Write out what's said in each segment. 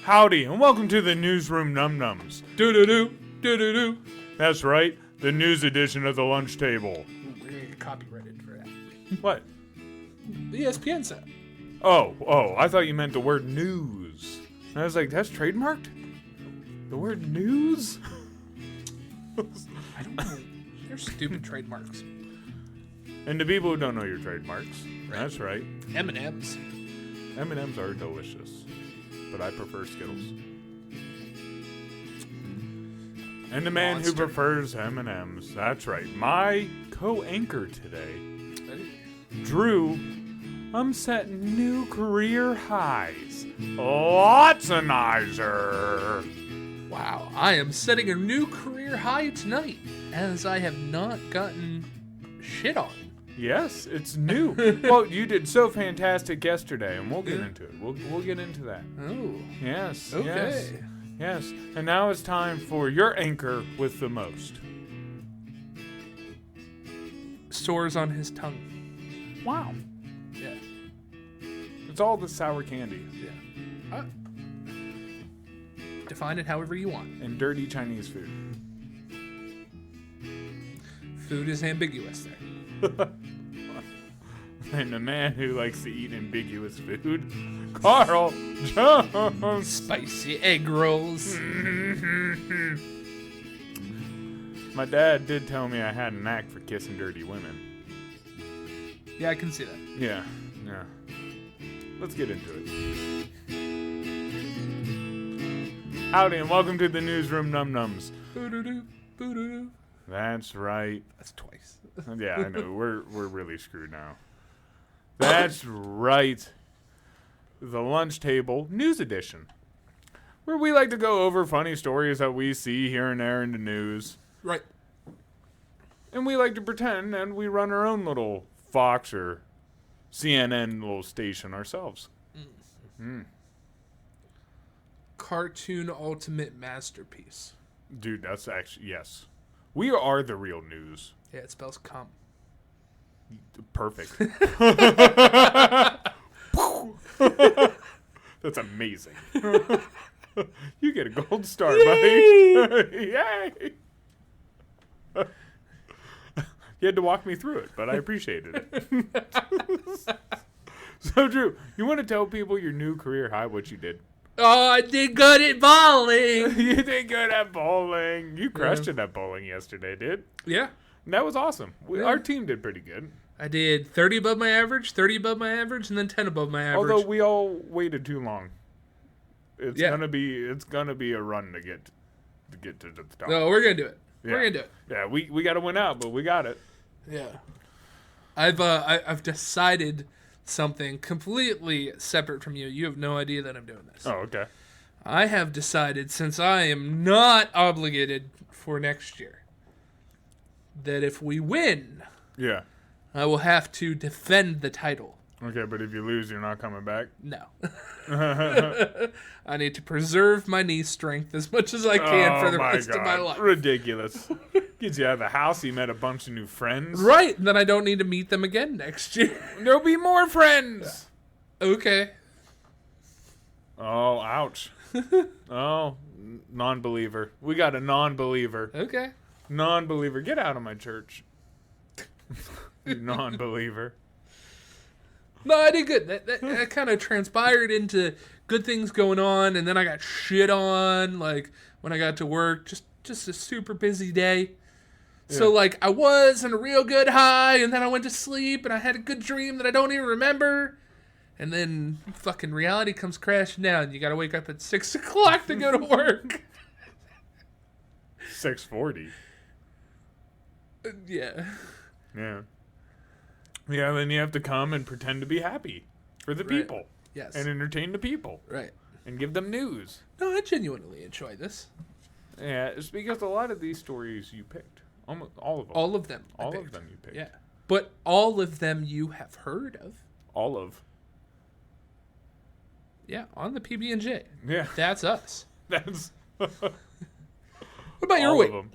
Howdy, and welcome to the Newsroom Num Nums. Do-do-do, do-do-do. That's right, the news edition of the lunch table. Ooh, we're gonna get copyrighted for that. What? The ESPN set. Oh, I thought you meant the word news. And I was like, that's trademarked? The word news? I don't know. They're stupid trademarks. And to people who don't know your trademarks, that's right. M&M's. M&M's are delicious, but I prefer Skittles. And the man who prefers M&M's, that's right. My co-anchor today, Drew, I'm setting new career highs. Lots of nicer. Wow, I am setting a new career high tonight, as I have not gotten shit on. Yes, it's new. Well, you did so fantastic yesterday, and we'll get into it. We'll get into that. Oh. Yes. Okay. Yes. And now it's time for your anchor with the most. Sores on his tongue. Wow. Yeah. It's all the sour candy. Yeah. Define it however you want. And dirty Chinese food. Food is ambiguous there. And the man who likes to eat ambiguous food, Carl Jones. Spicy egg rolls. My dad did tell me I had a knack for kissing dirty women. Yeah, I can see that. Yeah. Let's get into it. Howdy, and welcome to the Newsroom Num Nums. Boo-doo-doo, boo-doo-doo. That's right. That's twice. Yeah, I know. We're really screwed now. That's right. The Lunch Table News Edition, where we like to go over funny stories that we see here and there in the news. Right. And we like to pretend and we run our own little Fox or CNN little station ourselves. Cartoon ultimate masterpiece. Dude, that's actually, yes. We are the real news. Yeah, it spells cum. Perfect. That's amazing. You get a gold star, buddy. Yay! You had to walk me through it, but I appreciated it. So, Drew, you want to tell people your new career high, what you did? Oh, I did good at bowling. You did good at bowling. You crushed it at bowling yesterday, dude. Yeah. That was awesome. Our team did pretty good. I did 30 above my average, 30 above my average, and then 10 above my average. Although we all waited too long. It's Yeah. gonna be a run to get to the top. No, we're gonna do it. Yeah. We're gonna do it. Yeah, we got to win out, but we got it. Yeah. I've decided something completely separate from you. You have no idea that I'm doing this. Oh, okay. I have decided, since I am not obligated for next year, that if we win, Yeah. I will have to defend the title. Okay, but if you lose, you're not coming back. No. I need to preserve my knee strength as much as I can for the rest of my life. Ridiculous. Gets you out of the house. You met a bunch of new friends. Right, then I don't need to meet them again next year. There'll be more friends. Okay. Oh, ouch. Oh, non-believer. We got a non-believer. Okay. Non-believer. Get out of my church. You non-believer. No, I did good. That kind of transpired into good things going on, and then I got shit on, like, when I got to work. Just a super busy day. Yeah. So, like, I was in a real good high, and then I went to sleep, and I had a good dream that I don't even remember. And then fucking reality comes crashing down. You got to wake up at 6 o'clock to go to work. 6:40. Yeah. Yeah. Yeah, then you have to come and pretend to be happy for the people. Yes. And entertain the people. Right. And give them news. No, I genuinely enjoy this. Yeah, it's because a lot of these stories you picked. Almost all of them. All of them. All of them you picked. Yeah. But all of them you have heard of. All of. Yeah, on the PB&J. Yeah. That's us. That's... What about your all week? of them.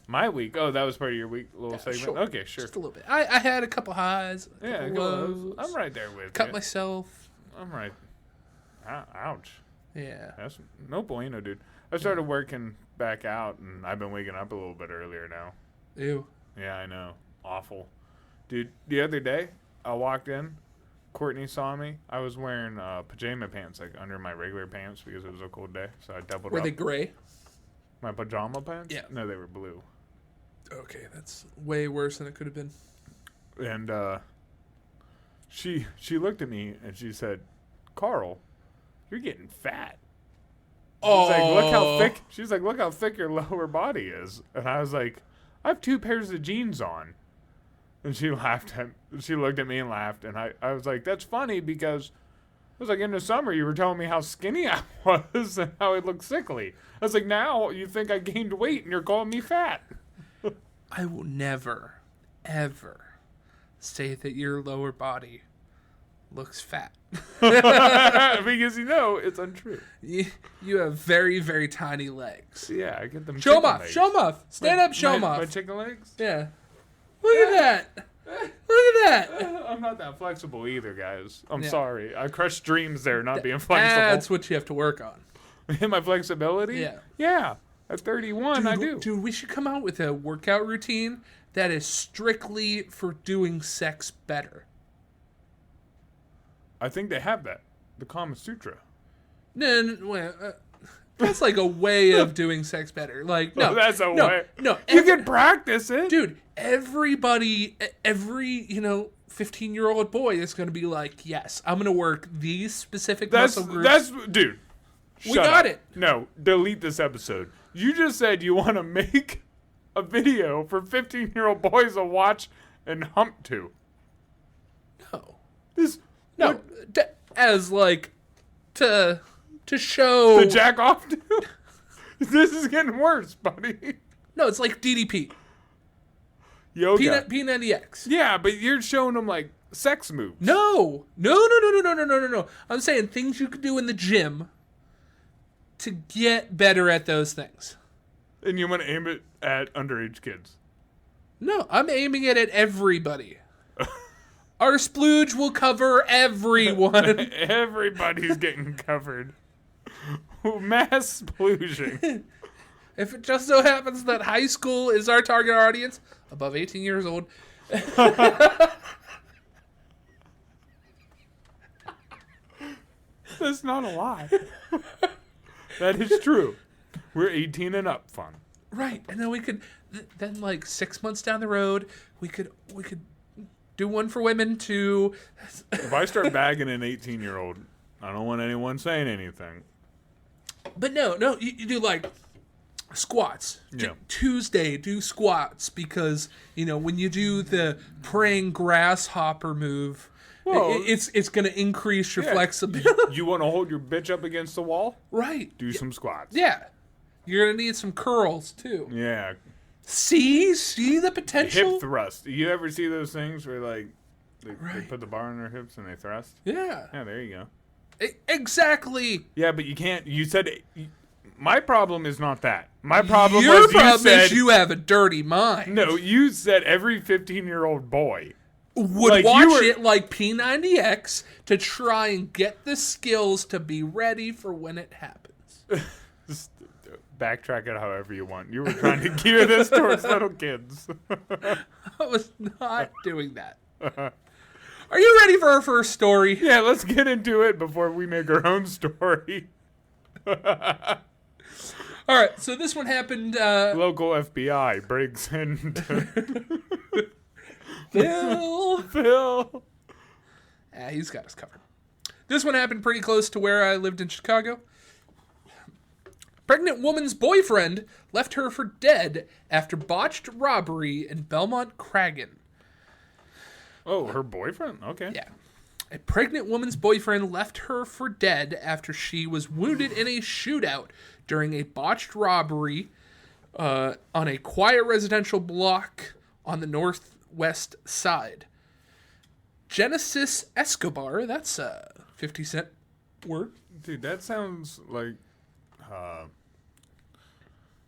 My week? Oh, that was part of your week little segment? Sure. Okay, sure. Just a little bit. I had a couple highs. A Yeah, couple lows. I'm right there with Cut you. myself. I'm right. Ouch. Yeah. That's no bueno, dude. I started working back out, and I've been waking up a little bit earlier now. Ew. Yeah, I know. Awful. Dude, the other day, I walked in. Courtney saw me. I was wearing pajama pants, like under my regular pants because it was a cold day. So I doubled Were up. they gray? My pajama pants? Yeah. No, they were blue. Okay, that's way worse than it could have been. And she looked at me and she said, "Carl, you're getting fat." Oh. She's like, "Look how thick." She's like, "Look how thick your lower body is." And I was like, "I have 2 pairs of jeans on." And she laughed she looked at me and laughed, and I was like, "That's funny because it was like in the summer you were telling me how skinny I was and how I looked sickly." I was like, "Now you think I gained weight and you're calling me fat." I will never, ever say that your lower body looks fat. Because it's untrue. You have very, very tiny legs. Yeah, I get them. Show them chicken off. legs. Show them off. Stand up. Show them off. My chicken legs. Yeah. Look at that. Look at that. I'm not that flexible either, guys. I'm Yeah. sorry. I crushed dreams there, not being flexible. That's what you have to work on. My flexibility? Yeah. Yeah. At 31, I do. Dude, we should come out with a workout routine that is strictly for doing sex better. I think they have that. The Kama Sutra. No, that's like a way of doing sex better. Like, no. That's a way. No. You can practice it. Dude, every 15-year-old boy is going to be like, yes, I'm going to work these specific muscle groups. Dude. We got up. it. No, delete this episode. You just said you want to make a video for 15-year-old boys to watch and hump to. No. This No, as like to show the jack off to. This is getting worse, buddy. No, it's like DDP. Yoga. P90X. Yeah, but you're showing them like sex moves. No. I'm saying things you could do in the gym to get better at those things. And you want to aim it at underage kids. No, I'm aiming it at everybody. Our splooge will cover everyone. Everybody's getting covered. Mass splooging. If it just so happens that high school is our target audience, above 18 years old. That's not a lie. That is true. We're 18 and up fun. Right, and then we could, then like 6 months down the road, we could do one for women too. If I start bagging an 18-year-old, I don't want anyone saying anything. But no, you do like squats. Yeah. Tuesday, do squats because, when you do the praying grasshopper move, Well, it's going to increase your flexibility. You want to hold your bitch up against the wall? Right. Do some squats. Yeah. You're going to need some curls too. Yeah. See the potential? Hip thrust. You ever see those things where like they put the bar on their hips and they thrust? Yeah. Yeah, there you go. Exactly. Yeah, but you can't. You said my problem is not that. My problem Your was problem is you have a dirty mind. No, you said every 15-year-old boy would like watch it like P90X to try and get the skills to be ready for when it happens. Just backtrack it however you want. You were trying to gear this towards little kids. I was not doing that. Are you ready for our first story? Yeah, let's get into it before we make our own story. All right, so this one happened... Local FBI breaks into... Phil. He's got us covered. This one happened pretty close to where I lived in Chicago. Pregnant woman's boyfriend left her for dead after botched robbery in Belmont Cragen. Oh, her boyfriend? Okay. Yeah. A pregnant woman's boyfriend left her for dead after she was wounded in a shootout during a botched robbery on a quiet residential block on the northwest side. Genesis Escobar, that's a 50-cent word. Dude, that sounds like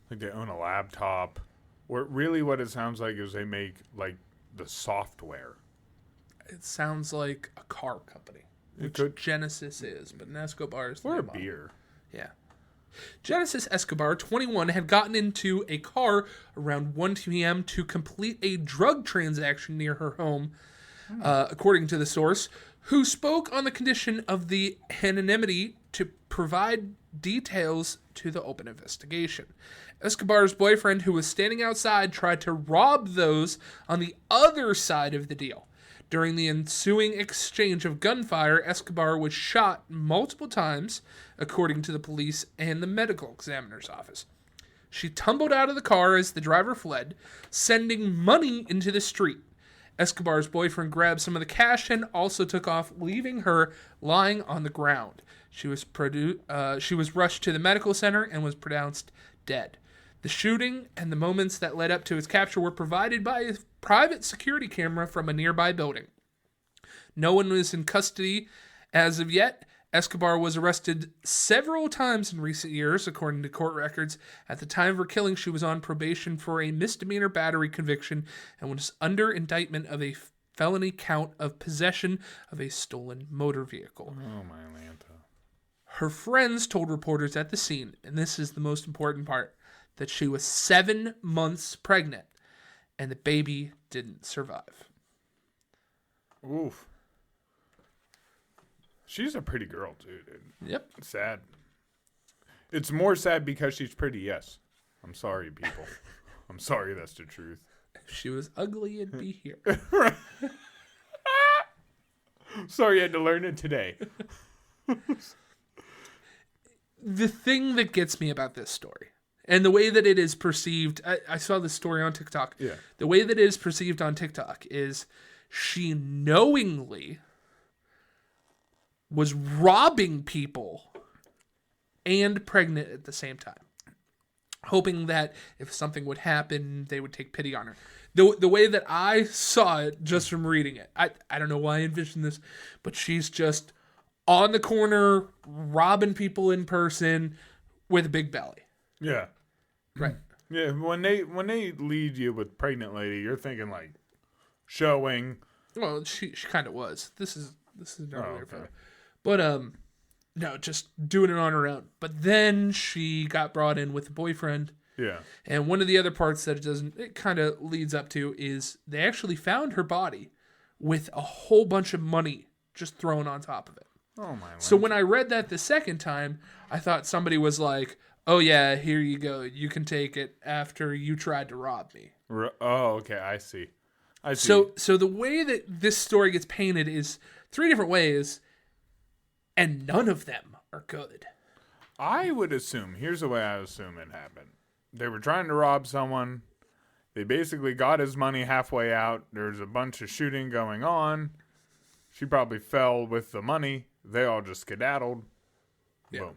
they own a laptop. Or really what it sounds like is they make like the software. It sounds like a car company, which could. Genesis is, but an Escobar is the Or a name on it. beer. Yeah. Genesis Escobar, 21, had gotten into a car around 1 p.m. to complete a drug transaction near her home, according to the source, who spoke on the condition of the anonymity to provide details to the open investigation. Escobar's boyfriend, who was standing outside, tried to rob those on the other side of the deal. During the ensuing exchange of gunfire, Escobar was shot multiple times, according to the police and the medical examiner's office. She tumbled out of the car as the driver fled, sending money into the street. Escobar's boyfriend grabbed some of the cash and also took off, leaving her lying on the ground. She was rushed to the medical center and was pronounced dead. The shooting and the moments that led up to his capture were provided by a private security camera from a nearby building. No one was in custody as of yet. Escobar was arrested several times in recent years, according to court records. At the time of her killing, she was on probation for a misdemeanor battery conviction and was under indictment of a felony count of possession of a stolen motor vehicle. Oh, my Lanta. Her friends told reporters at the scene, and this is the most important part, that she was 7 months pregnant and the baby didn't survive. Oof. She's a pretty girl, too, dude. Yep. Sad. It's more sad because she's pretty, yes. I'm sorry, people. I'm sorry that's the truth. If she was ugly, it'd be here. Sorry you had to learn it today. The thing that gets me about this story, and the way that it is perceived, I saw this story on TikTok. Yeah. The way that it is perceived on TikTok is she knowingly was robbing people and pregnant at the same time, hoping that if something would happen, they would take pity on her. The way that I saw it just from reading it, I don't know why I envisioned this, but she's just on the corner robbing people in person with a big belly. Yeah. Right. Yeah, when they lead you with pregnant lady, you're thinking like showing. Well, she kind of was. This is not Oh, really her okay. photo. But no, just doing it on her own. But then she got brought in with a boyfriend. Yeah. And one of the other parts that it kind of leads up to is they actually found her body with a whole bunch of money just thrown on top of it. Oh my. So when I read that the second time, I thought somebody was like, "Oh yeah, here you go. You can take it after you tried to rob me." Oh, okay. I see. So the way that this story gets painted is 3 different ways, and none of them are good. I would assume, here's the way I assume it happened. They were trying to rob someone. They basically got his money halfway out. There's a bunch of shooting going on. She probably fell with the money. They all just skedaddled. Yeah. Boom.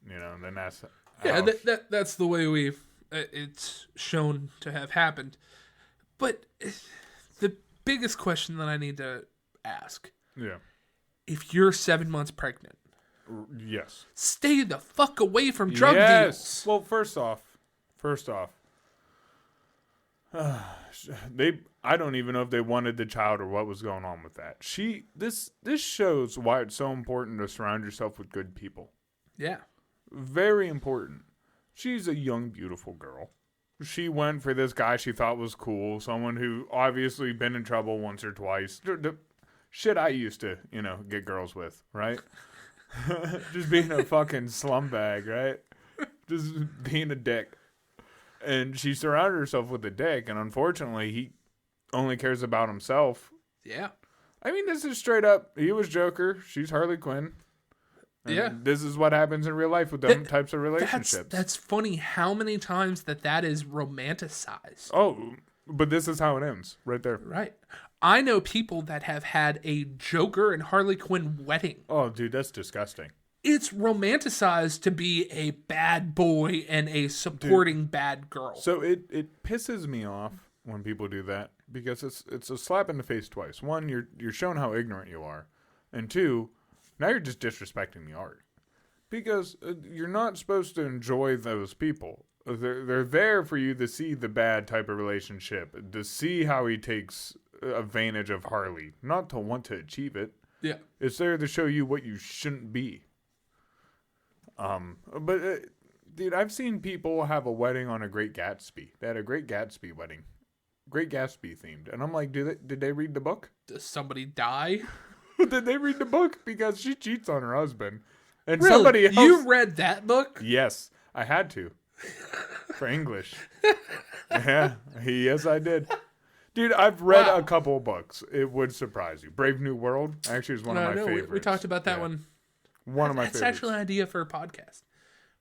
You know, and then that's... Yeah, that's the way it's shown to have happened. But the biggest question that I need to ask. Yeah. If you're 7 months pregnant. Yes. Stay the fuck away from drug deals. Well, first off, I don't even know if they wanted the child or what was going on with that. This shows why it's so important to surround yourself with good people. Yeah. Very important. She's a young, beautiful girl. She went for this guy she thought was cool, someone who obviously been in trouble once or twice. The shit I used to, get girls with, right? Just being a fucking slumbag, right? Just being a dick. And she surrounded herself with a dick, and unfortunately, he only cares about himself. Yeah. I mean, this is straight up. He was Joker. She's Harley Quinn. And yeah. This is what happens in real life with them types of relationships. That's funny how many times that is romanticized. Oh, but this is how it ends, right there. Right. I know people that have had a Joker and Harley Quinn wedding. Oh, dude, that's disgusting. It's romanticized to be a bad boy and a supporting bad girl. So it pisses me off when people do that because it's a slap in the face twice. One, you're showing how ignorant you are, and two, now you're just disrespecting the art because you're not supposed to enjoy those people. They're there for you to see the bad type of relationship, to see how he takes advantage of Harley, not to want to achieve it. Yeah. It's there to show you what you shouldn't be. But dude, I've seen people have a wedding on a Great Gatsby. They had a Great Gatsby wedding, Great Gatsby themed, and I'm like, did they read the book? Does somebody die? Did they read the book? Because she cheats on her husband, and Really? somebody else. You read that book? Yes, I had to for English. Yes, I did. Dude, I've read a couple books. It would surprise you. Brave New World actually is one of my favorites. We talked about that one. One of my favorites. It's actually an idea for a podcast.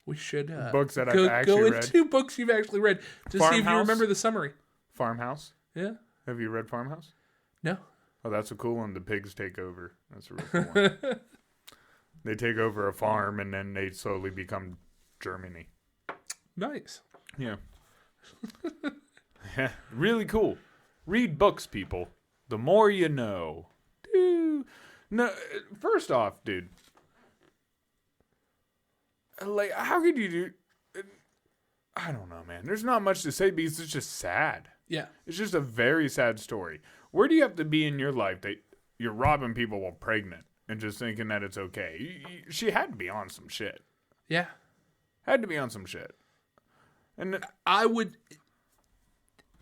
We should books that I've actually read. Go into books you've actually read to see if you remember the summary. Farmhouse. Yeah. Have you read Farmhouse? No. Oh, that's a cool one. The pigs take over. That's a real cool one. They take over a farm and then they slowly become Germany. Nice. Yeah. Yeah. Really cool. Read books, people. The more you know. Dude. No, first off, dude. Like, how could you do... I don't know, man. There's not much to say because it's just sad. Yeah. It's just a very sad story. Where do you have to be in your life that you're robbing people while pregnant and just thinking that it's okay? She had to be on some shit. Yeah. Had to be on some shit. And I would...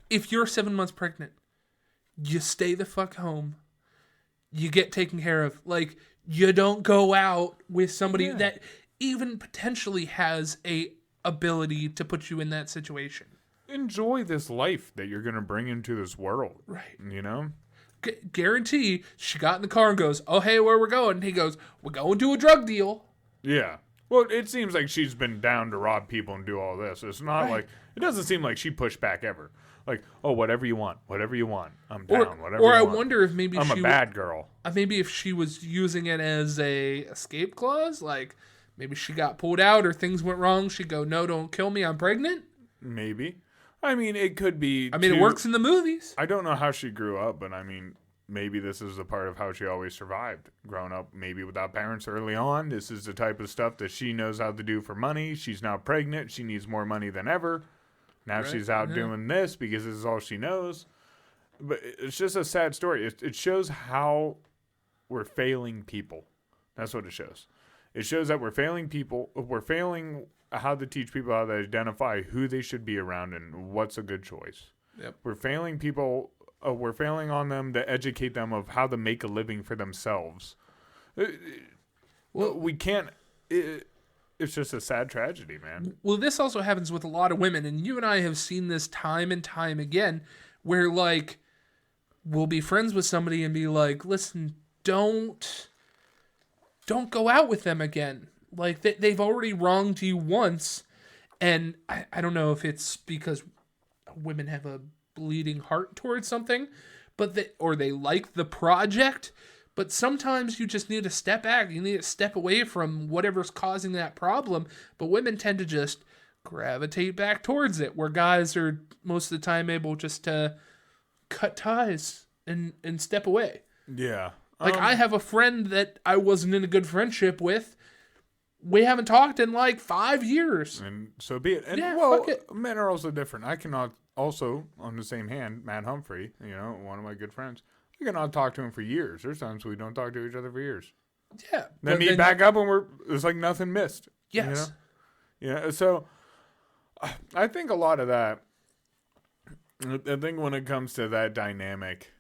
If you're 7 months pregnant, you stay the fuck home. You get taken care of. Like, you don't go out with somebody that even potentially has a ability to put you in that situation. Enjoy this life that you're going to bring into this world. Right. You know? Guarantee she got in the car and goes, oh, hey, where we're going? And he goes, we're going to a drug deal. Yeah. Well, it seems like she's been down to rob people and do all this. It's not like, it doesn't seem like she pushed back ever. Like, oh, whatever you want. I'm down. Whatever you want. Or I wonder if maybe I'm a bad girl. Maybe if she was using it as a escape clause, like maybe she got pulled out or things went wrong. She'd go, no, don't kill me. I'm pregnant. Maybe. I mean, it could be. I mean, it works in the movies. I don't know how she grew up, but I mean, maybe this is a part of how she always survived. Growing up, maybe without parents early on. This is the type of stuff that she knows how to do for money. She's now pregnant. She needs more money than ever. Now she's out doing this because this is all she knows. But it's just a sad story. It shows how we're failing people. That's what it shows. It shows that we're failing people. We're failing how to teach people how to identify who they should be around and what's a good choice. Yep. We're failing people. We're failing on them to educate them of how to make a living for themselves. Well, we can't... It's just a sad tragedy, man. Well, this also happens with a lot of women, and you and I have seen this time and time again, where, like, we'll be friends with somebody and be like, listen, don't go out with them again. Like, they've already wronged you once, and I don't know if it's because women have a bleeding heart towards something, or they like the project. But sometimes you just need to step back. You need to step away from whatever's causing that problem. But women tend to just gravitate back towards it, where guys are most of the time able just to cut ties and step away. Yeah. Like, I have a friend that I wasn't in a good friendship with. We haven't talked in like 5 years. And so be it. And fuck it. Men are also different. I cannot also, on the same hand, Matt Humphrey, one of my good friends, we cannot talk to him for years. There's times we don't talk to each other for years. Yeah. Then meet back up and it's like nothing missed. Yes. Yeah. So I think a lot of that, I think when it comes to that dynamic,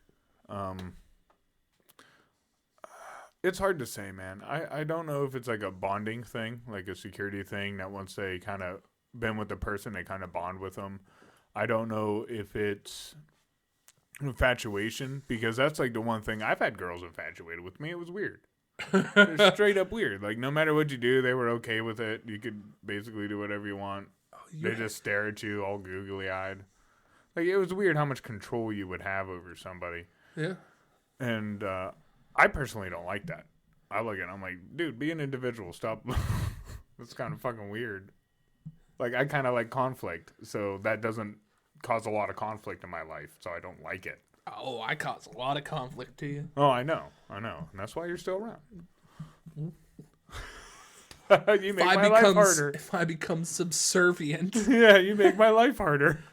it's hard to say, man. I don't know if it's like a bonding thing, like a security thing that once they kind of been with the person, they kind of bond with them. I don't know if it's infatuation, because that's like the one thing. I've had girls infatuated with me. It was weird. They're straight up weird. Like, no matter what you do, they were okay with it. You could basically do whatever you want. They just stare at you all googly eyed. Like, it was weird how much control you would have over somebody. Yeah. And I personally don't like that. I look at it, I'm like, dude, be an individual. Stop. That's kind of fucking weird. Like, I kind of like conflict, so that doesn't cause a lot of conflict in my life, so I don't like it. Oh, I cause a lot of conflict to you. Oh, I know. And that's why you're still around. You make my life harder. If I become subservient. Yeah, you make my life harder.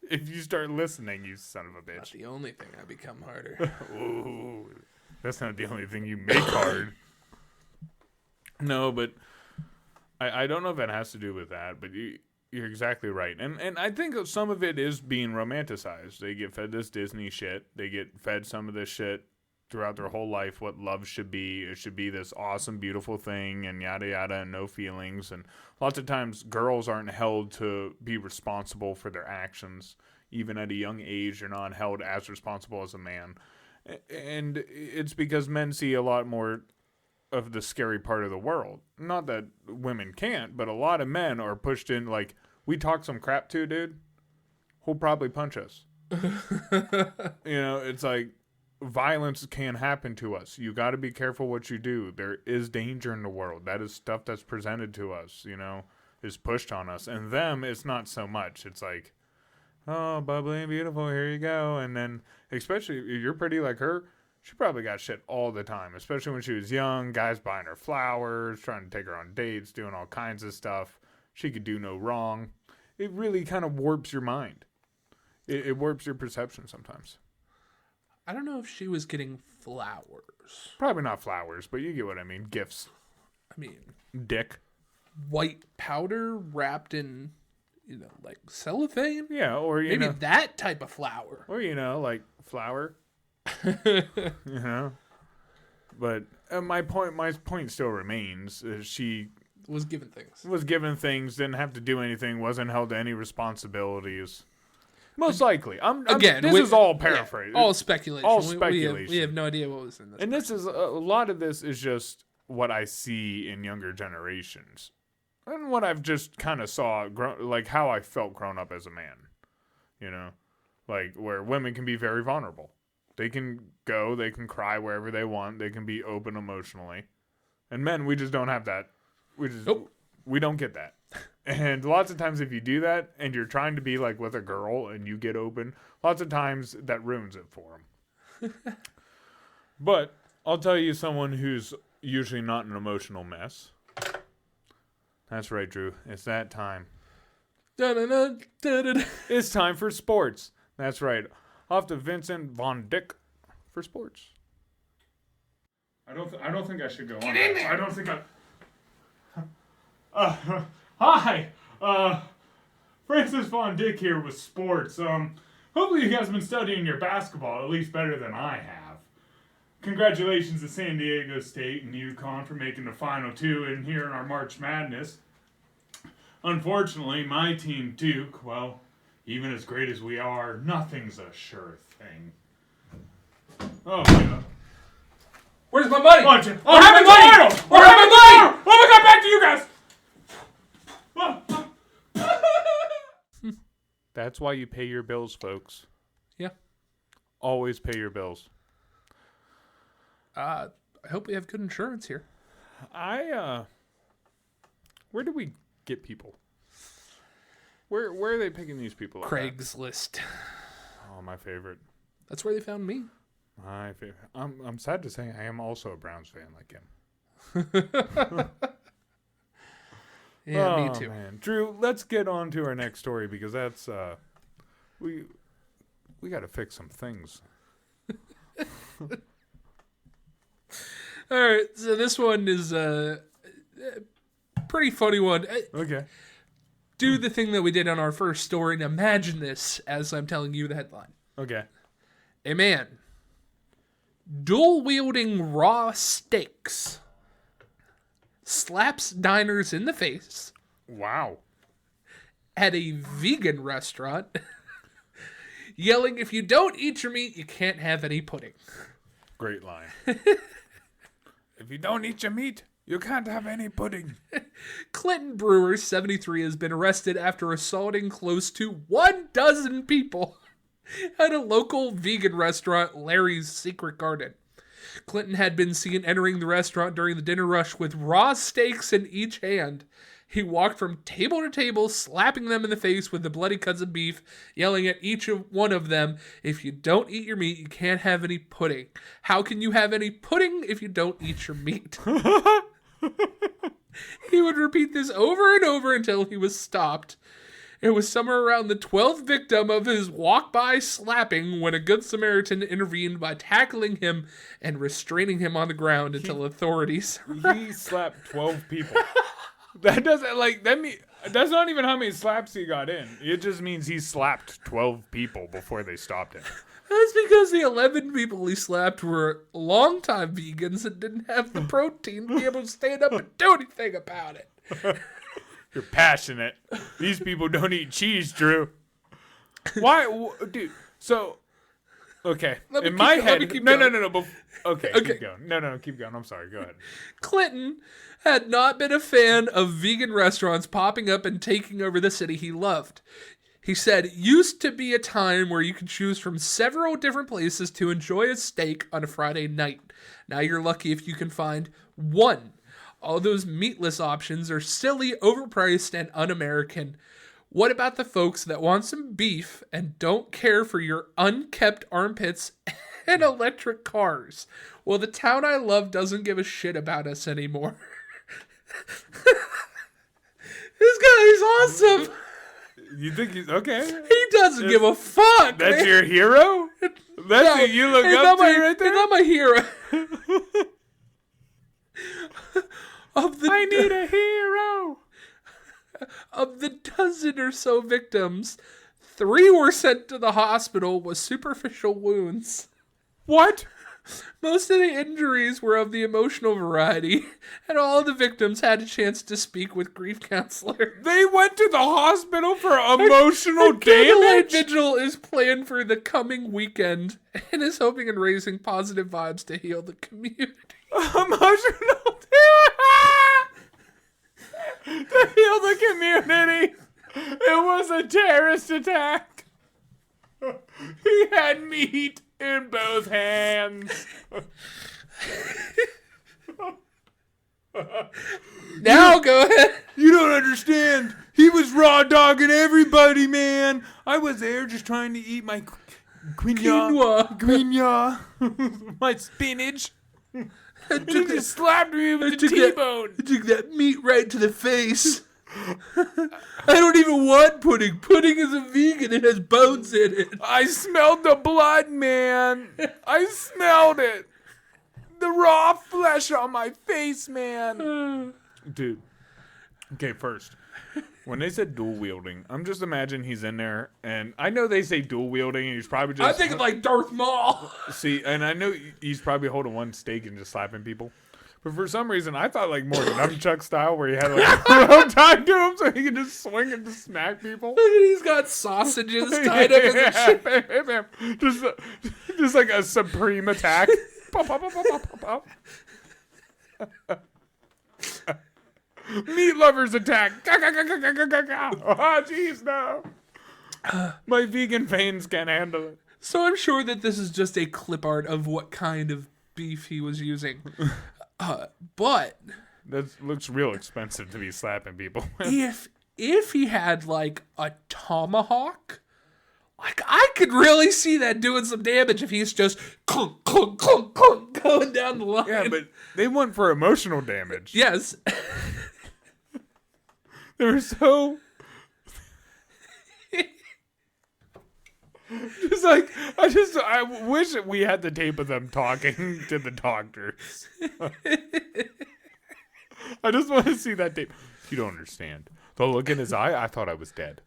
If you start listening, you son of a bitch. Not the only thing I become harder. Ooh, that's not the only thing you make hard. No, but I don't know if it has to do with that, but you're exactly right. And I think some of it is being romanticized. They get fed this Disney shit. They get fed some of this shit throughout their whole life, what love should be. It should be this awesome, beautiful thing and yada, yada, and no feelings. And lots of times girls aren't held to be responsible for their actions. Even at a young age, you're not held as responsible as a man. And it's because men see a lot more of the scary part of the world. Not that women can't, but a lot of men are pushed in, like, we talk some crap to, dude, he'll probably punch us. It's like, violence can happen to us. You got to be careful what you do. There is danger in the world. That is stuff that's presented to us, is pushed on us. And them, it's not so much. It's like, oh, bubbly and beautiful, here you go. And then, especially if you're pretty like her, she probably got shit all the time, especially when she was young. Guys buying her flowers, trying to take her on dates, doing all kinds of stuff. She could do no wrong. It really kind of warps your mind. It warps your perception sometimes. I don't know if she was getting flowers. Probably not flowers, but you get what I mean. Gifts. I mean, dick. White powder wrapped in, like cellophane? Yeah, or maybe that type of flower. Or, like flour. But my point still remains. She was given things. Didn't have to do anything, wasn't held to any responsibilities. Most likely. This is all paraphrase. All speculation. All speculation. We have no idea what was in this. And this is a lot of this is just what I see in younger generations. And what I've just kind of saw, like how I felt growing up as a man. Like where women can be very vulnerable. They can go, they can cry wherever they want, they can be open emotionally. And men, we just don't have that. We don't get that. And lots of times if you do that and you're trying to be like with a girl and you get open, lots of times that ruins it for them. But I'll tell you someone who's usually not an emotional mess. That's right, Drew. It's that time. It's time for sports. That's right. Off to Vincent Von Dix for sports. I don't think I should go on. I don't think I. Hi, Francis Von Dix here with sports. Hopefully you guys have been studying your basketball at least better than I have. Congratulations to San Diego State and UConn for making the Final Two and here in our March Madness. Unfortunately, my team Duke, well, even as great as we are, nothing's a sure thing. Oh, yeah. Where's my money? Watch it. Oh, have money! We're having money! Oh my God, back to you guys! That's why you pay your bills, folks. Yeah. Always pay your bills. I hope we have good insurance here. Where do we get people? Where are they picking these people up? Craigslist. Oh, my favorite. That's where they found me. My favorite. I'm sad to say I am also a Browns fan like him. Yeah, me too. Man. Drew, let's get on to our next story because that's we got to fix some things. All right, so this one is a pretty funny one. Okay. Do the thing that we did on our first story and imagine this as I'm telling you the headline. Okay. A man dual-wielding raw steaks slaps diners in the face. Wow. At a vegan restaurant, yelling, "If you don't eat your meat, you can't have any pudding." Great line. If you don't eat your meat, you can't have any pudding. Clinton Brewer, 73, has been arrested after assaulting close to 12 people at a local vegan restaurant, Larry's Secret Garden. Clinton had been seen entering the restaurant during the dinner rush with raw steaks in each hand. He walked from table to table, slapping them in the face with the bloody cuts of beef, yelling at each one of them, "If you don't eat your meat, you can't have any pudding. How can you have any pudding if you don't eat your meat?" He would repeat this over and over until he was stopped. It was somewhere around the 12th victim of his walk-by slapping when a good Samaritan intervened by tackling him and restraining him on the ground until authorities... He slapped 12 people. That doesn't that's not even how many slaps he got in. It just means he slapped 12 people before they stopped him. That's because the 11 people he slapped were longtime vegans and didn't have the protein to be able to stand up and do anything about it. You're passionate. These people don't eat cheese, Drew. Why, dude? So, okay. In my head, no. Okay, keep going. No, keep going. I'm sorry. Go ahead. Clinton had not been a fan of vegan restaurants popping up and taking over the city he loved. He said, used to be a time where you could choose from several different places to enjoy a steak on a Friday night. Now you're lucky if you can find one. All those meatless options are silly, overpriced, and un-American. What about the folks that want some beef and don't care for your unkept armpits and electric cars? Well, the town I love doesn't give a shit about us anymore. This guy's awesome. You think he's okay? He doesn't give a fuck. That's your hero? That's who you look up to right there? He's not my hero. I need a hero. Of the dozen or so victims, 3 were sent to the hospital with superficial wounds. What? Most of the injuries were of the emotional variety, and all of the victims had a chance to speak with grief counselor. They went to the hospital for emotional damage? damage? Vigil is planned for the coming weekend and is hoping and raising positive vibes to heal the community. Emotional to heal the community. It was a terrorist attack. He had meat in both hands. Now go ahead. You don't understand. He was raw dogging everybody, man. I was there just trying to eat my quinoa, my spinach. And he just slapped me with the T-bone. I took that meat right to the face. I don't even want pudding. Pudding is a vegan. It has bones in it. I smelled the blood, man. I smelled it. The raw flesh on my face, man. Dude. Okay, first. When they said dual wielding, I'm just imagining he's in there, and I know they say dual wielding, and he's probably just... I think it's like Darth Maul. See, and I know he's probably holding one steak and just slapping people. But for some reason, I thought like more nunchuck style, where he had like a rope tied to him so he could just swing and just smack people. Look at he's got sausages tied up in the shit. Just like a supreme attack. Pop, pop, pop, pop, pop, pop. Meat lovers attack. Oh, jeez, no. My vegan veins can't handle it. So I'm sure that this is just a clip art of what kind of beef he was using. But that looks real expensive to be slapping people. if he had like a tomahawk, like I could really see that doing some damage if he's just clunk, clunk, clunk, clunk, going down the line. Yeah, but they went for emotional damage. Yes. They were so... Just like, I wish we had the tape of them talking to the doctors. I just want to see that tape. You don't understand. The look in his eye, I thought I was dead.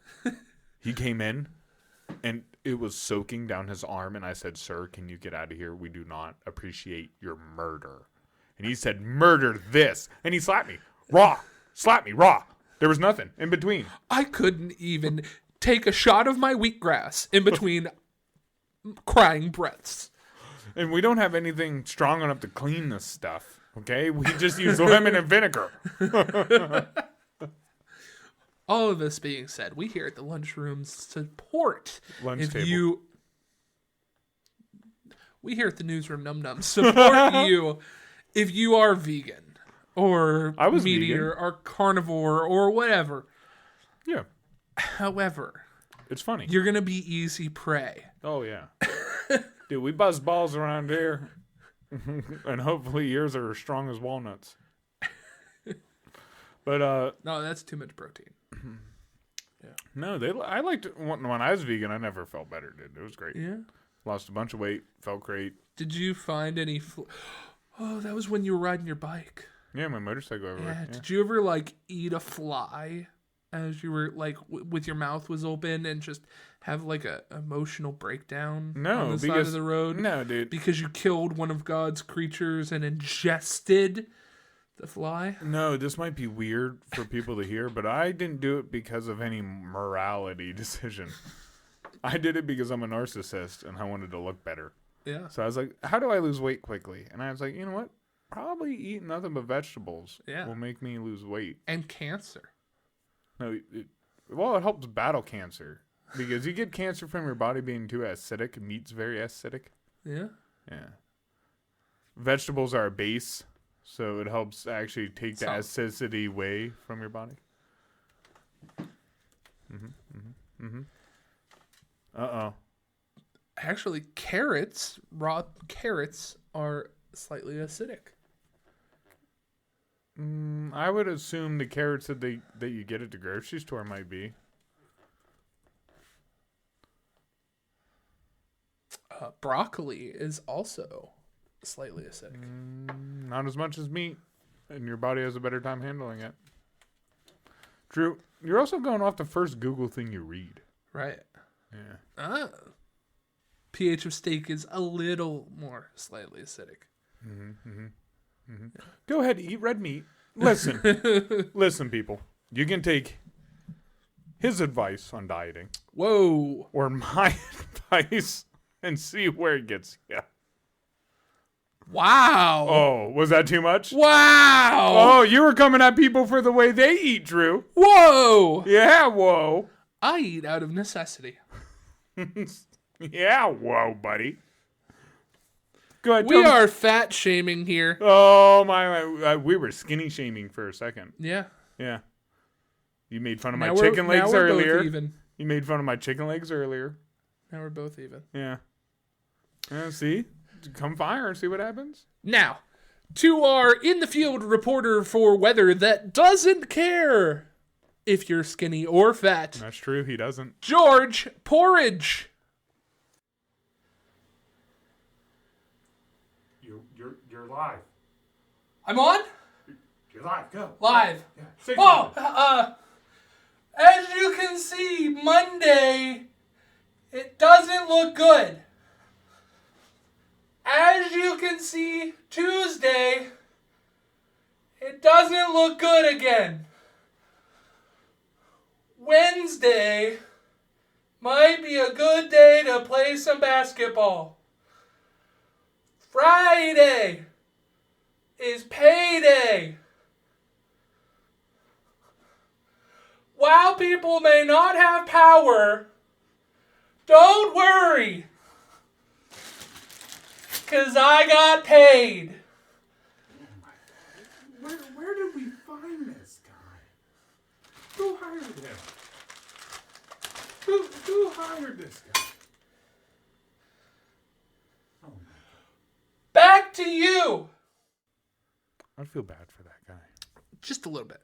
He came in, and it was soaking down his arm, and I said, "Sir, can you get out of here? We do not appreciate your murder." And he said, "Murder this." And he slapped me. Raw. Slapped me. Raw. There was nothing in between. I couldn't even take a shot of my wheatgrass in between crying breaths. And we don't have anything strong enough to clean this stuff, okay? We just use lemon and vinegar. All of this being said, we here at the Lunchroom support. Lunch table. We here at the Newsroom Num Num support you if you are vegan or meat eater or carnivore or whatever. Yeah. However, it's funny. You're going to be easy prey. Oh, yeah. Dude, we buzz balls around here. And hopefully yours are as strong as walnuts. But, no, that's too much protein. Yeah. No, I liked it. When I was vegan, I never felt better, dude. It was great. Yeah. Lost a bunch of weight. Felt great. Did you find any... Oh, that was when you were riding your bike. Yeah, my motorcycle everywhere. Yeah. Did you ever like eat a fly as you were like with your mouth was open and just have like a emotional breakdown on the side of the road? No, dude. Because you killed one of God's creatures and ingested the fly? No, this might be weird for people to hear, but I didn't do it because of any morality decision. I did it because I'm a narcissist and I wanted to look better. Yeah. So I was like, how do I lose weight quickly? And I was like, you know what? Probably eat nothing but vegetables will make me lose weight. And cancer. No, it helps battle cancer. Because you get cancer from your body being too acidic. Meat's very acidic. Yeah? Yeah. Vegetables are a base, so it helps actually take the acidity away from your body. Uh-oh. Actually, raw carrots are slightly acidic. I would assume the carrots that you get at the grocery store might be. Broccoli is also slightly acidic. Not as much as meat, and your body has a better time handling it. Drew, you're also going off the first Google thing you read. Right. Yeah. pH of steak is a little more slightly acidic. Go ahead, eat red meat. Listen. Listen, people. You can take his advice on dieting. Whoa. Or my advice and see where it gets you. Wow. Oh, was that too much? Wow. Oh, you were coming at people for the way they eat, Drew. Whoa. Yeah, whoa. I eat out of necessity. Yeah, whoa, buddy. Go ahead. We are fat shaming here. Oh, my. We were skinny shaming for a second. Yeah. Yeah. You made fun of my chicken legs earlier. Both even. You made fun of my chicken legs earlier. Now we're both even. Yeah. Yeah, see? Come fire and see what happens. Now, to our in-the-field reporter for weather that doesn't care if you're skinny or fat. That's true. He doesn't. George Porridge. You're live. I'm on? You're live. Go. Live. Yeah. Oh, as you can see, Monday, it doesn't look good. As you can see, Tuesday, it doesn't look good again. Wednesday might be a good day to play some basketball. Friday is payday. While people may not have power, don't worry. 'Cause I got paid. Where did we find this guy? Who hired him? Who hired this guy? Oh my God. Back to you. I feel bad for that guy. Just a little bit.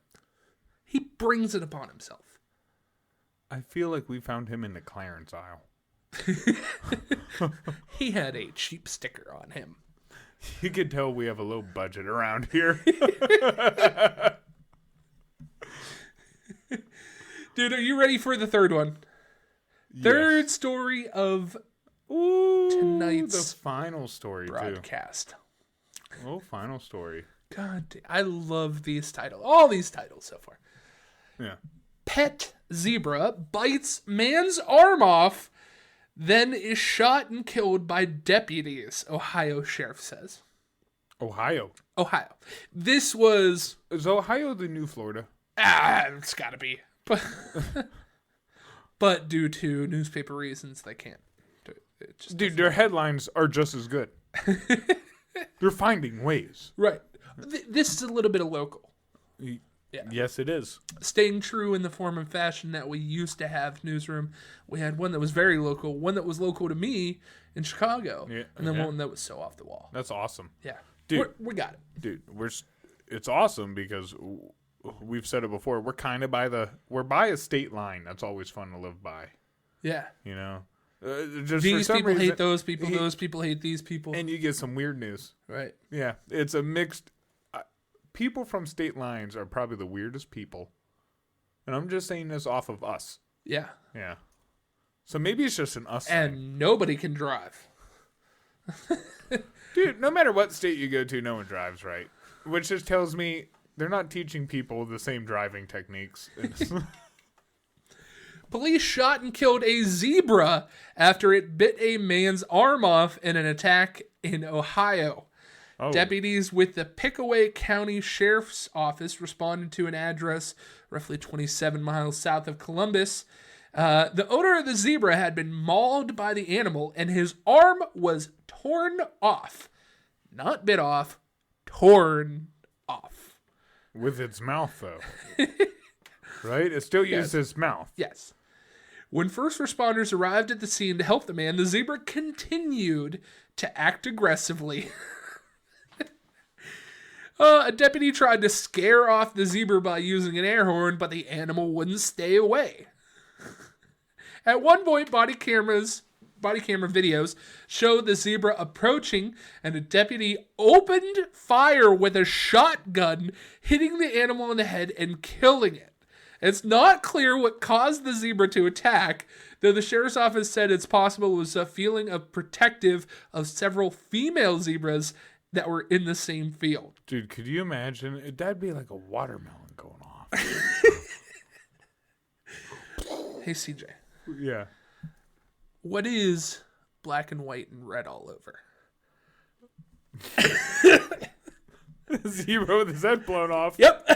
He brings it upon himself. I feel like we found him in the Clarence aisle. He had a cheap sticker on him. You can tell we have a low budget around here. Dude, are you ready for the third one? Yes. Third story of tonight's the final story broadcast. too. Oh, final story. God, I love these titles. All these titles so far. Yeah. Pet zebra bites man's arm off, then is shot and killed by deputies, Ohio sheriff says. Ohio. This was... Is Ohio the new Florida? It's gotta be. But due to newspaper reasons, they can't do it. It just Dude, their headlines are just as good. They're finding ways. Right. This is a little bit of local. Yeah. Yes, it is. Staying true in the form and fashion that we used to have newsroom. We had one that was very local, one that was local to me in Chicago, and then one that was so off the wall. That's awesome. Yeah. Dude, we got it. Dude, it's awesome because we've said it before. We're kind of by a state line. That's always fun to live by. Yeah. You know? Just these for some people reason, hate those people. Those people hate these people. And you get some weird news. Right. Yeah. It's a mixed... people from state lines are probably the weirdest people. And I'm just saying this off of us. Yeah. Yeah. So maybe it's just an us And thing. nobody can drive. Dude, no matter what state you go to, no one drives right. Which just tells me they're not teaching people the same driving techniques. Police shot and killed a zebra after it bit a man's arm off in an attack in Ohio. Oh. Deputies with the Pickaway County Sheriff's Office responded to an address roughly 27 miles south of Columbus. The owner of the zebra had been mauled by the animal, and his arm was torn off. Not bit off, torn off. With its mouth, though. Right? It still uses its mouth. Yes. When first responders arrived at the scene to help the man, the zebra continued to act aggressively. A deputy tried to scare off the zebra by using an air horn, but the animal wouldn't stay away. At one point, body camera videos showed the zebra approaching, and a deputy opened fire with a shotgun, hitting the animal in the head and killing it. It's not clear what caused the zebra to attack, though the sheriff's office said it's possible it was a feeling of protective of several female zebras that were in the same field. Dude, could you imagine? That'd be like a watermelon going off. Hey, CJ. Yeah. What is black and white and red all over? Zebra with his head blown off. Yep.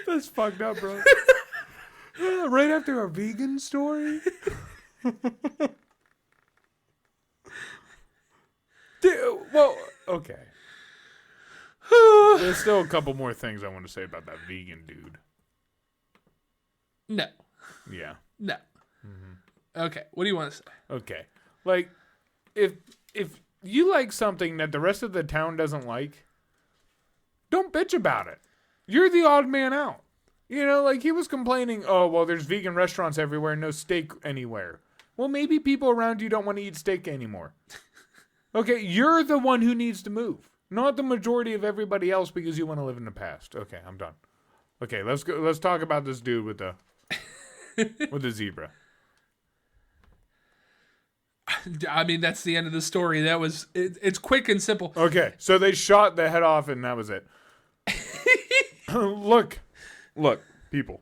That's fucked up, bro. Right after our vegan story. Dude, well, okay. There's still a couple more things I want to say about that vegan dude. No. Yeah. No. Mm-hmm. Okay. What do you want to say? Okay. Like, if you like something that the rest of the town doesn't like, don't bitch about it. You're the odd man out. You know, like he was complaining, oh, well, there's vegan restaurants everywhere, no steak anywhere. Well, maybe people around you don't want to eat steak anymore. Okay, you're the one who needs to move, not the majority of everybody else because you want to live in the past. Okay, I'm done. Okay, let's go. Let's talk about this dude with the with the zebra. I mean, that's the end of the story. That was it's quick and simple. Okay, so they shot the head off and that was it. Look, people.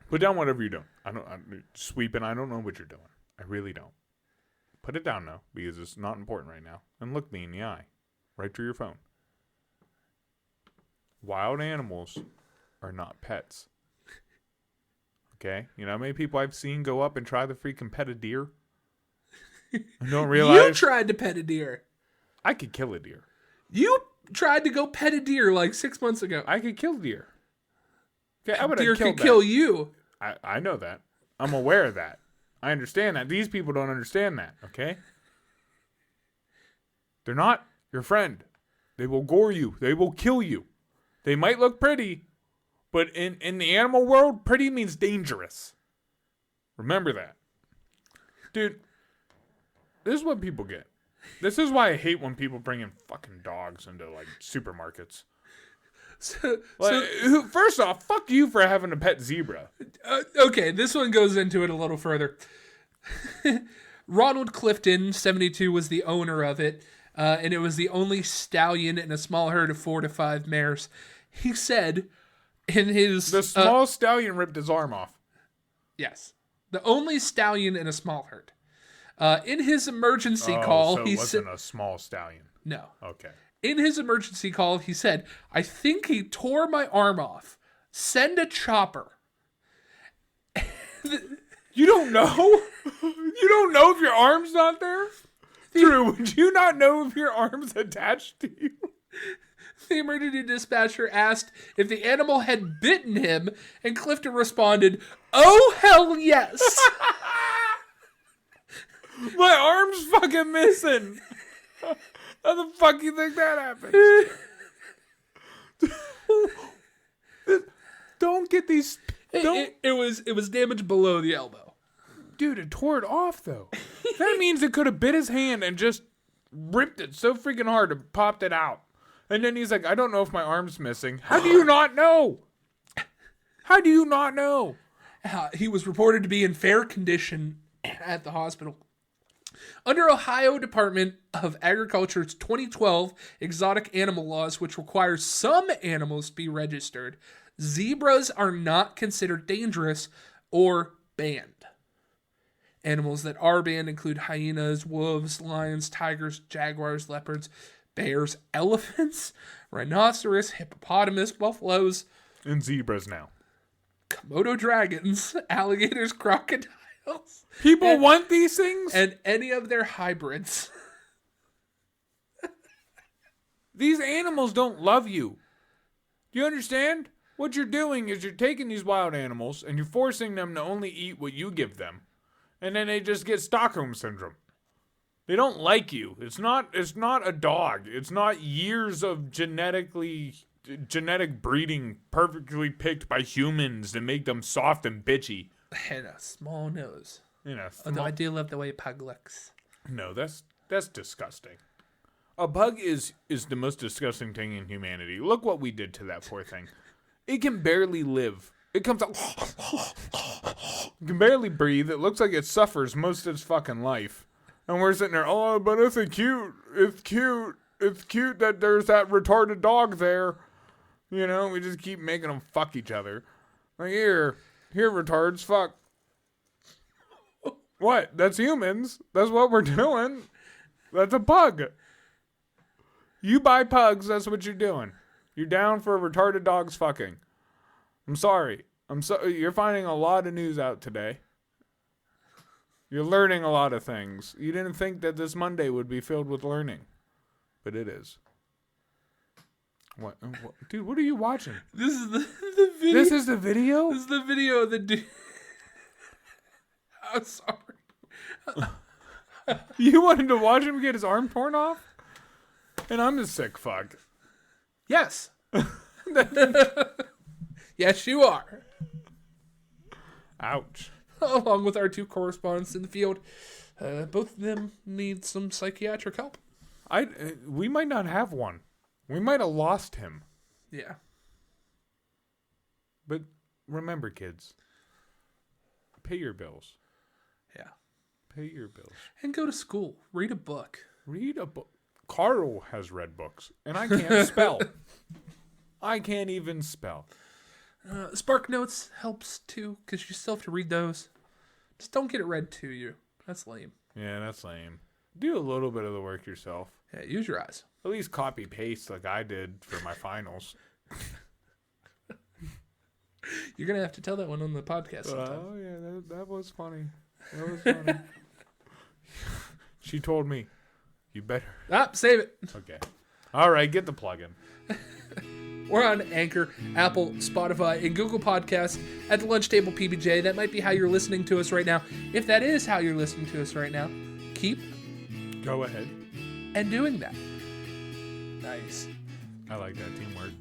Put down whatever you're doing. I'm sweeping. I don't know what you're doing. I really don't. Put it down now because it's not important right now. And look me in the eye, right through your phone. Wild animals are not pets. Okay, you know how many people I've seen go up and try to freaking pet a deer? I don't realize You tried to pet a deer. I could kill a deer. You tried to go pet a deer like 6 months ago. I could kill deer. Okay, I would Deer have killed could kill you. I know that. I'm aware of that. I understand that. These people don't understand that, okay? They're not your friend. They will gore you. They will kill you. They might look pretty, but in the animal world, pretty means dangerous. Remember that. Dude, this is what people get. This is why I hate when people bring in fucking dogs into, like, supermarkets. First off, fuck you for having a pet zebra. Okay, this one goes into it a little further. Ronald Clifton, 72, was the owner of it, and it was the only stallion in a small herd of 4 to 5 mares. He said in his... The small stallion ripped his arm off. Yes. The only stallion in a small herd. In his emergency call, so he it wasn't a small stallion. No. Okay. In his emergency call, he said, I think he tore my arm off. Send a chopper. You don't know? You don't know if your arm's not there? Drew, would you not know if your arm's attached to you? The emergency dispatcher asked if the animal had bitten him, and Clifton responded, oh, hell yes. My arm's fucking missing. How the fuck you think that happened? Don't get these... It was damaged below the elbow. Dude, it tore it off, though. That means it could have bit his hand and just ripped it so freaking hard and popped it out. And then he's like, I don't know if my arm's missing. How do you not know? How do you not know? He was reported to be in fair condition at the hospital. Under Ohio Department of Agriculture's 2012 exotic animal laws, which requires some animals to be registered, zebras are not considered dangerous or banned. Animals that are banned include hyenas, wolves, lions, tigers, jaguars, leopards, bears, elephants, rhinoceros, hippopotamus, buffaloes, And zebras now. Komodo dragons, alligators, crocodiles. People want these things? And any of their hybrids. These animals don't love you. Do you understand? What you're doing is you're taking these wild animals and you're forcing them to only eat what you give them. And then they just get Stockholm syndrome. They don't like you. It's not a dog. It's not years of genetic breeding perfectly picked by humans to make them soft and bitchy. And a small nose. Although I do love the way a pug looks. No, that's disgusting. A bug is the most disgusting thing in humanity. Look what we did to that poor thing. It can barely live. It comes out. It can barely breathe. It looks like it suffers most of its fucking life. And we're sitting there, oh, but it's cute. It's cute. It's cute that there's that retarded dog there. You know, we just keep making them fuck each other. Like, here, retards, fuck. What? That's humans. That's what we're doing. That's a pug. You buy pugs, that's what you're doing. You're down for retarded dogs fucking. I'm sorry. You're finding a lot of news out today. You're learning a lot of things. You didn't think that this Monday would be filled with learning. But it is. What? Dude, what are you watching? This is the video. This is the video? This is the video of the dude. I'm sorry. You wanted to watch him get his arm torn off? And I'm a sick fuck. Yes. Yes, you are. Ouch. Along with our two correspondents in the field. Both of them need some psychiatric help. We might not have one. We might have lost him. Yeah. But remember, kids. Pay your bills. Yeah. Pay your bills. And go to school. Read a book. Read a book. Carl has read books. And I can't spell. I can't even spell. Spark Notes helps too, because you still have to read those. Just don't get it read to you. That's lame. Yeah, that's lame. Do a little bit of the work yourself. Yeah, use your eyes. At least copy paste like I did for my finals. You're going to have to tell that one on the podcast sometime. Oh, yeah, that was funny. That was funny. She told me, you better. Save it. Okay. All right, get the plug-in. We're on Anchor, Apple, Spotify, and Google Podcasts at the Lunch Table PBJ. That might be how you're listening to us right now. If that is how you're listening to us right now, keep Go ahead. and doing that. Nice. I like that teamwork.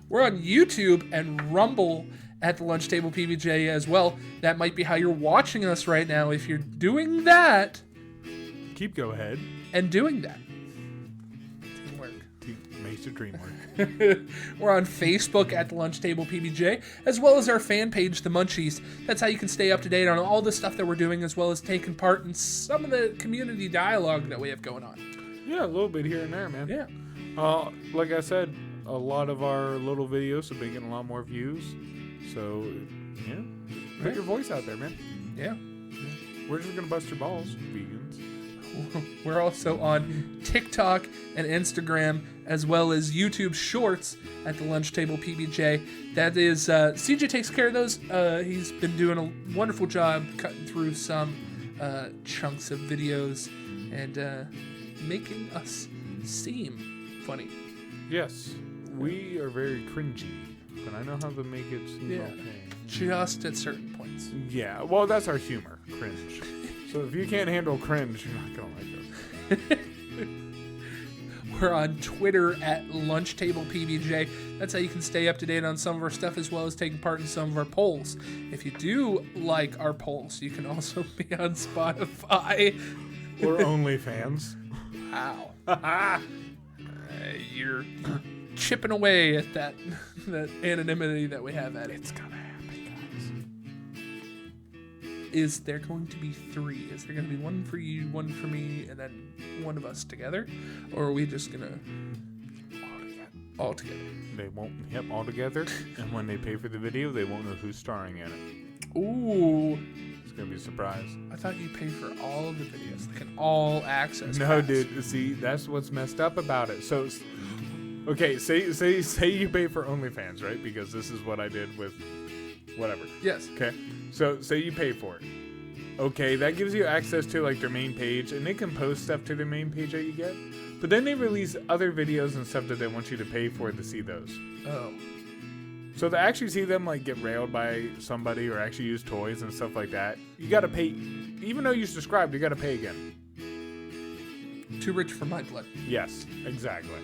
We're on YouTube and Rumble at the Lunch Table PBJ as well. That might be how you're watching us right now. If you're doing that, Keep go ahead. and doing that. Teamwork. Makes the dream work. We're on Facebook at the Lunch Table PBJ, as well as our fan page, The Munchies. That's how you can stay up to date on all the stuff that we're doing, as well as taking part in some of the community dialogue that we have going on. Yeah, a little bit here and there, man. Yeah. Like I said, a lot of our little videos have been getting a lot more views. So, yeah. Put your voice out there, man. Yeah. We're just going to bust your balls, vegans. We're also on TikTok and Instagram, as well as YouTube Shorts at the Lunch Table PBJ. That is, CJ takes care of those. He's been doing a wonderful job cutting through some chunks of videos and making us seem funny. Yes, we are very cringy, but I know how to make it seem okay. Just at certain points. Yeah, well, that's our humor, cringe. So if you can't handle cringe, you're not going to like us. We're on Twitter at Lunch Table PBJ. That's how you can stay up to date on some of our stuff, as well as taking part in some of our polls. If you do like our polls, you can also be on Spotify. Or OnlyFans. Wow. You're chipping away at that anonymity that we have at it. It's gonna happen, guys. Is there going to be 3? Is there going to be one for you, one for me, and then one of us together? Or are we just going to all together? They won't, all together. And when they pay for the video, they won't know who's starring in it. Ooh. It's going to be a surprise. I thought you paid for all of the videos, like an all access. No, pass. dude. See, that's what's messed up about it. So, okay, say you pay for OnlyFans, right? Because this is what I did with whatever. Yes. Okay. So say you pay for it. Okay, that gives you access to like their main page, and they can post stuff to their main page that you get. But then they release other videos and stuff that they want you to pay for to see those. Oh. So to actually see them like get railed by somebody or actually use toys and stuff like that, you gotta pay. Even though you subscribed, you gotta pay again. Too rich for my blood. Yes, exactly.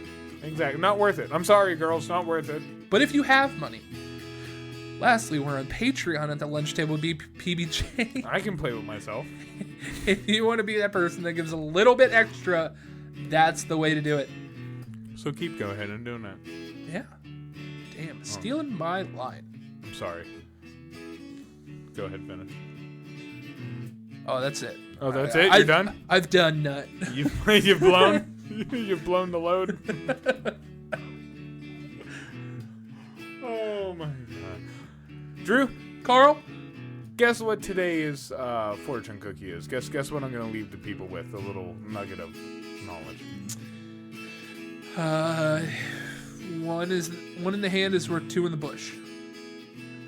Not worth it. I'm sorry, girls, not worth it. But if you have money. Lastly, we're on Patreon at the Lunch Table PBJ. I can play with myself. If you want to be that person that gives a little bit extra, that's the way to do it. So keep going ahead and doing that. Yeah. Damn, stealing my line. I'm sorry. Go ahead, finish. Oh, that's it. Oh, that's it? You're done? I've done nut. You've blown? You've blown the load? Oh my god. Drew, Carl, guess what today's fortune cookie is? Guess what I'm gonna leave the people with? A little nugget of knowledge. One in the hand is worth 2 in the bush,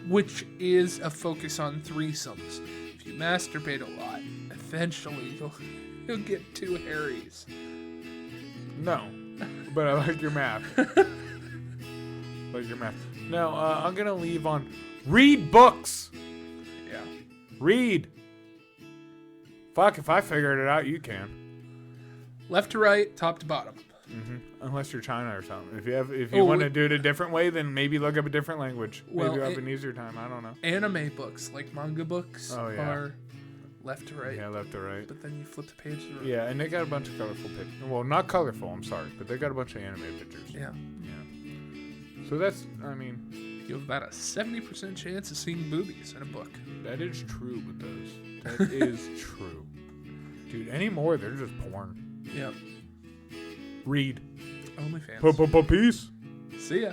which is a focus on threesomes. If you masturbate a lot, eventually you'll get 2 Harrys. No, but I like your math. Now, I'm gonna leave on read books. Yeah. Read. Fuck, if I figured it out, you can. Left to right, top to bottom. Mm-hmm. Unless you're China or something. If you want to do it a different way, then maybe look up a different language. Well, maybe you'll have an easier time. I don't know. Anime books, like manga books, are left to right. Yeah, left to right. But then you flip the page to the right. Yeah, and they got a bunch of colorful pictures. Well, not colorful, I'm sorry, but they got a bunch of anime pictures. Yeah. Yeah. So that's, I mean... You have about a 70% chance of seeing boobies in a book. That is true with those. That is true. Dude, anymore, they're just porn. Yep. Read. OnlyFans. Peace. See ya.